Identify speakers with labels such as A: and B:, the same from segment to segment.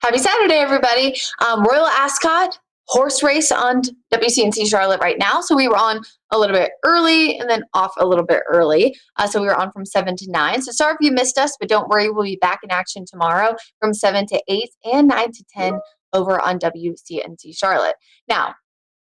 A: Happy Saturday, everybody. Royal Ascot horse race on WCNC Charlotte right now. So we were on a little bit early and then off a little bit early. So we were on from 7 to 9. So sorry if you missed us, but don't worry. We'll be back in action tomorrow from 7 to 8 and 9 to 10 over on WCNC Charlotte. Now,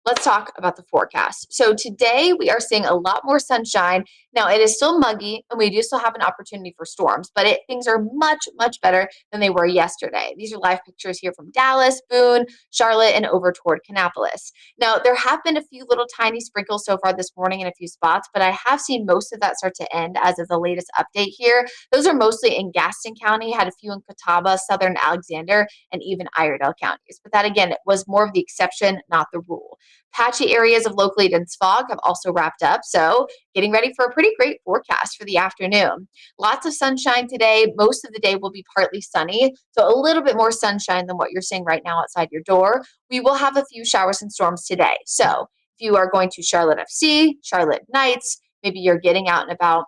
A: let's talk about the forecast. So today we are seeing a lot more sunshine. Now it is still muggy and we do still have an opportunity for storms, but things are much, much better than they were yesterday. These are live pictures here from Dallas, Boone, Charlotte, and over toward Kannapolis. Now there have been a few little tiny sprinkles so far this morning in a few spots, but I have seen most of that start to end as of the latest update here. Those are mostly in Gaston County, had a few in Catawba, Southern Alexander, and even Iredell counties. But that again was more of the exception, not the rule. Patchy areas of locally dense fog have also wrapped up, so getting ready for a pretty great forecast for the afternoon. Lots of sunshine today. Most of the day will be partly sunny, so a little bit more sunshine than what you're seeing right now outside your door. We will have a few showers and storms today. So if you are going to Charlotte FC, Charlotte Knights, maybe you're getting out and about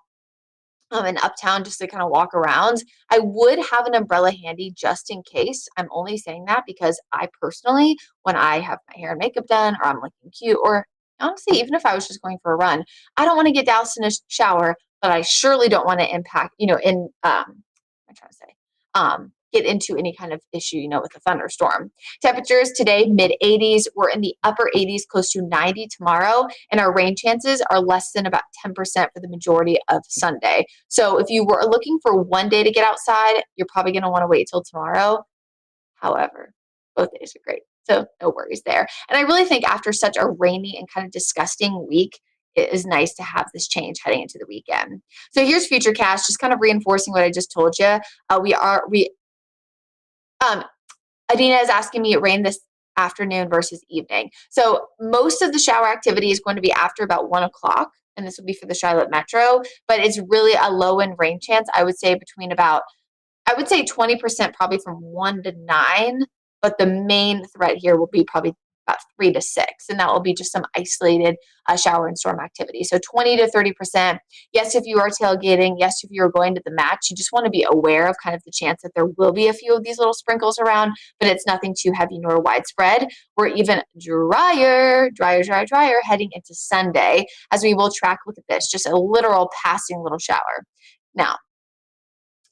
A: in Uptown just to kind of walk around, I would have an umbrella handy just in case. I'm only saying that because I personally, when I have my hair and makeup done or I'm looking cute, or honestly, even if I was just going for a run, I don't want to get doused in a shower, but I surely don't want to impact, I'm trying to say, get into any kind of issue, with a thunderstorm. Temperatures today, mid 80s. We're in the upper 80s, close to 90 tomorrow, and our rain chances are less than about 10% for the majority of Sunday. So if you were looking for one day to get outside, you're probably going to want to wait till tomorrow. However, both days are great, so no worries there. And I really think after such a rainy and kind of disgusting week, it is nice to have this change heading into the weekend. So here's Futurecast, just kind of reinforcing what I just told you. Adina is asking me it rained this afternoon versus evening. So most of the shower activity is going to be after about 1 o'clock, and this will be for the Charlotte Metro, but it's really a low end rain chance. I would say 20% probably from 1 to 9, but the main threat here will be probably about 3 to 6, and that will be just some isolated shower and storm activity. So 20 to 30%. Yes, if you are tailgating, yes, if you're going to the match, you just want to be aware of kind of the chance that there will be a few of these little sprinkles around, but it's nothing too heavy nor widespread. We're even drier heading into Sunday, as we will track, look at this, just a literal passing little shower. Now,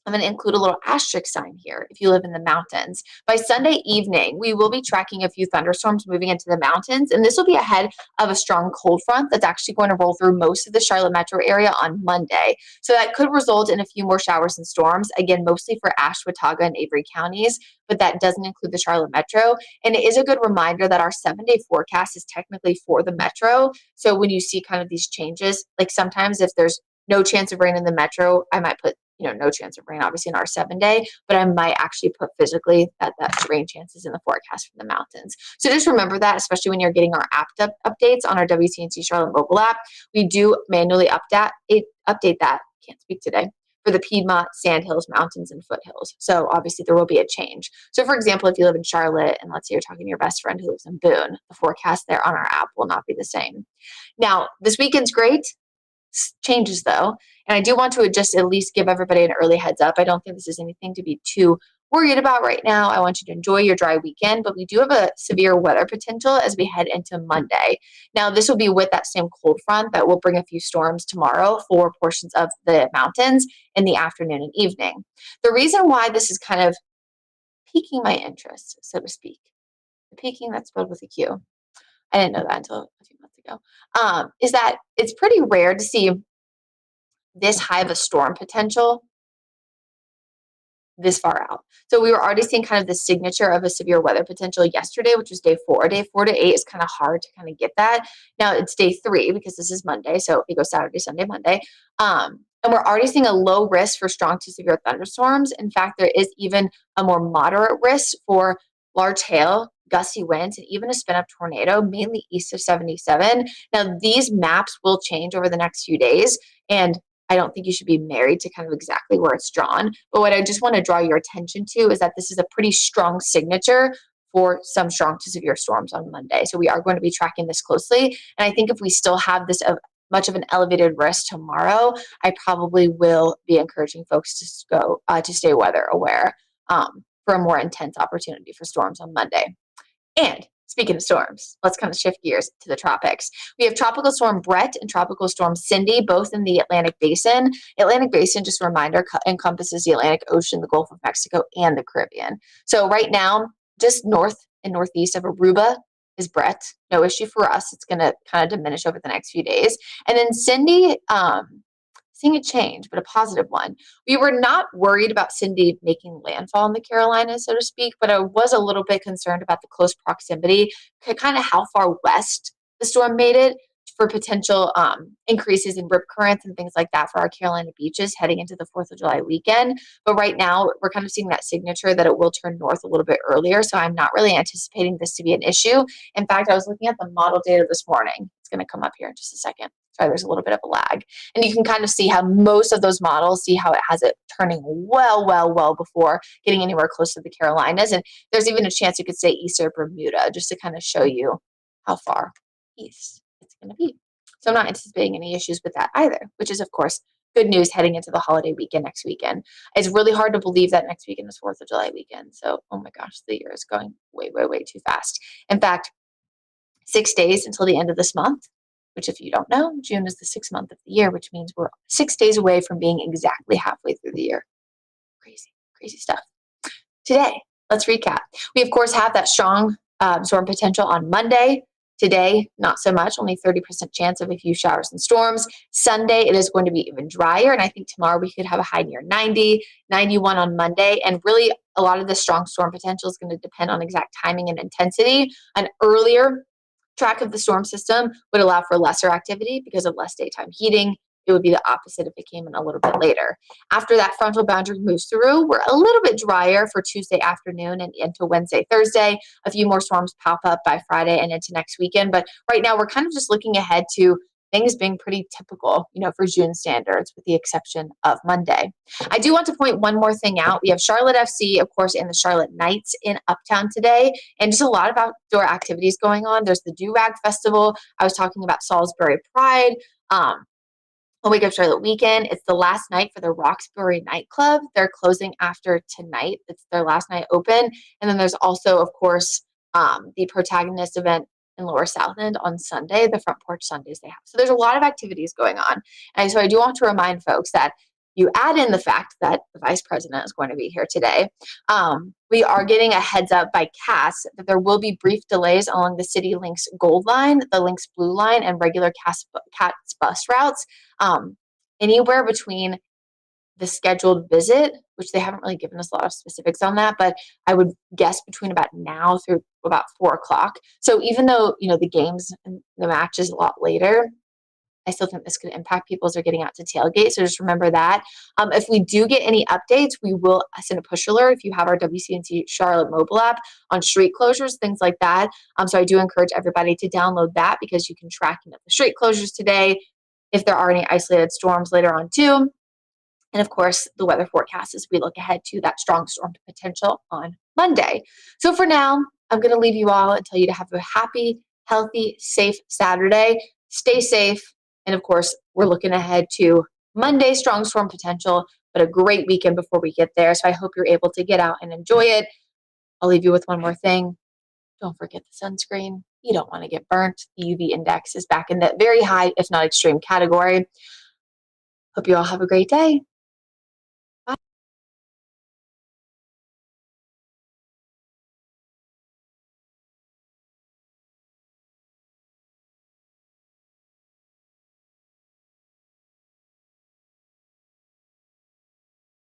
A: I'm going to include a little asterisk sign here if you live in the mountains. By Sunday evening, we will be tracking a few thunderstorms moving into the mountains, and this will be ahead of a strong cold front that's actually going to roll through most of the Charlotte metro area on Monday. So that could result in a few more showers and storms, again, mostly for Ashe, Watauga, and Avery counties, but that doesn't include the Charlotte metro. And it is a good reminder that our 7-day forecast is technically for the metro. So when you see kind of these changes, like sometimes if there's no chance of rain in the metro, I might put no chance of rain, obviously, in our 7-day, but I might actually put physically that rain chances in the forecast for the mountains. So just remember that, especially when you're getting our app updates on our WCNC Charlotte mobile app. We do manually update that, can't speak today, for the Piedmont, Sandhills, Mountains, and Foothills. So obviously there will be a change. So for example, if you live in Charlotte and let's say you're talking to your best friend who lives in Boone, the forecast there on our app will not be the same. Now, this weekend's great. Changes though, and I do want to just at least give everybody an early heads up. I don't think this is anything to be too worried about right now. I want you to enjoy your dry weekend, but we do have a severe weather potential as we head into Monday. Now, this will be with that same cold front that will bring a few storms tomorrow for portions of the mountains in the afternoon and evening. The reason why this is kind of piquing my interest, so to speak, piquing, that's spelled with a Q. I didn't know that until a few months ago, is that it's pretty rare to see this high of a storm potential this far out. So we were already seeing kind of the signature of a severe weather potential yesterday, which was day 4. Day 4 to 8 is kind of hard to kind of get that. Now it's day 3 because this is Monday. So it goes Saturday, Sunday, Monday. And we're already seeing a low risk for strong to severe thunderstorms. In fact, there is even a more moderate risk for large hail, gusty winds, and even a spin-up tornado, mainly east of 77. Now, these maps will change over the next few days, and I don't think you should be married to kind of exactly where it's drawn. But what I just want to draw your attention to is that this is a pretty strong signature for some strong to severe storms on Monday. So we are going to be tracking this closely. And I think if we still have this much of an elevated risk tomorrow, I probably will be encouraging folks to go to stay weather aware. for a more intense opportunity for storms on Monday. And speaking of storms, let's kind of shift gears to the tropics. We have Tropical Storm Brett and Tropical Storm Cindy, both in the Atlantic Basin. Atlantic Basin, just a reminder, encompasses the Atlantic Ocean, the Gulf of Mexico, and the Caribbean. So right now, just north and northeast of Aruba is Brett. No issue for us. It's going to kind of diminish over the next few days. And then Cindy, seeing a change, but a positive one. We were not worried about Cindy making landfall in the Carolinas, so to speak, but I was a little bit concerned about the close proximity, kind of how far west the storm made it for potential increases in rip currents and things like that for our Carolina beaches heading into the 4th of July weekend. But right now, we're kind of seeing that signature that it will turn north a little bit earlier, so I'm not really anticipating this to be an issue. In fact, I was looking at the model data this morning. It's going to come up here in just a second. Sorry, there's a little bit of a lag. And you can kind of see how most of those models see how it has it turning well before getting anywhere close to the Carolinas. And there's even a chance you could say east of Bermuda, just to kind of show you how far east it's going to be. So I'm not anticipating any issues with that either, which is, of course, good news heading into the holiday weekend next weekend. It's really hard to believe that next weekend is 4th of July weekend. So, oh my gosh, the year is going way too fast. In fact, 6 days until the end of this month, which if you don't know, June is the 6th month of the year, which means we're 6 days away from being exactly halfway through the year. Crazy stuff. Today, let's recap. We, of course, have that strong storm potential on Monday. Today, not so much, only 30% chance of a few showers and storms. Sunday, it is going to be even drier, and I think tomorrow we could have a high near 90, 91 on Monday, and really a lot of the strong storm potential is going to depend on exact timing and intensity. An earlier track of the storm system would allow for lesser activity because of less daytime heating. It would be the opposite if it came in a little bit later. After that frontal boundary moves through, we're a little bit drier for Tuesday afternoon and into Wednesday, Thursday. A few more storms pop up by Friday and into next weekend. But right now, we're kind of just looking ahead to things being pretty typical, for June standards, with the exception of Monday. I do want to point one more thing out. We have Charlotte FC, of course, and the Charlotte Knights in Uptown today, and just a lot of outdoor activities going on. There's the Do-Rag Festival. I was talking about Salisbury Pride. On Wake Up Charlotte weekend, it's the last night for the Roxbury nightclub. They're closing after tonight. It's their last night open. And then there's also, of course, the Protagonist event in Lower South End on Sunday, the Front Porch Sundays they have. So there's a lot of activities going on. And so I do want to remind folks that you add in the fact that the vice president is going to be here today. We are getting a heads up by CAS that there will be brief delays along the City Links Gold Line, the Links Blue Line, and regular CAS bus routes. Anywhere between the scheduled visit, which they haven't really given us a lot of specifics on that, but I would guess between about now through about 4 o'clock. So even though, the games and the match is a lot later, I still think this could impact people as they're getting out to tailgate. So just remember that. If we do get any updates, we will send a push alert if you have our WCNC Charlotte mobile app on street closures, things like that. So I do encourage everybody to download that because you can track the street closures today, if there are any isolated storms later on too. And of course, the weather forecast as we look ahead to that strong storm potential on Monday. So for now, I'm going to leave you all and tell you to have a happy, healthy, safe Saturday. Stay safe. And of course, we're looking ahead to Monday, strong storm potential, but a great weekend before we get there. So I hope you're able to get out and enjoy it. I'll leave you with one more thing. Don't forget the sunscreen. You don't want to get burnt. The UV index is back in that very high, if not extreme category. Hope you all have a great day.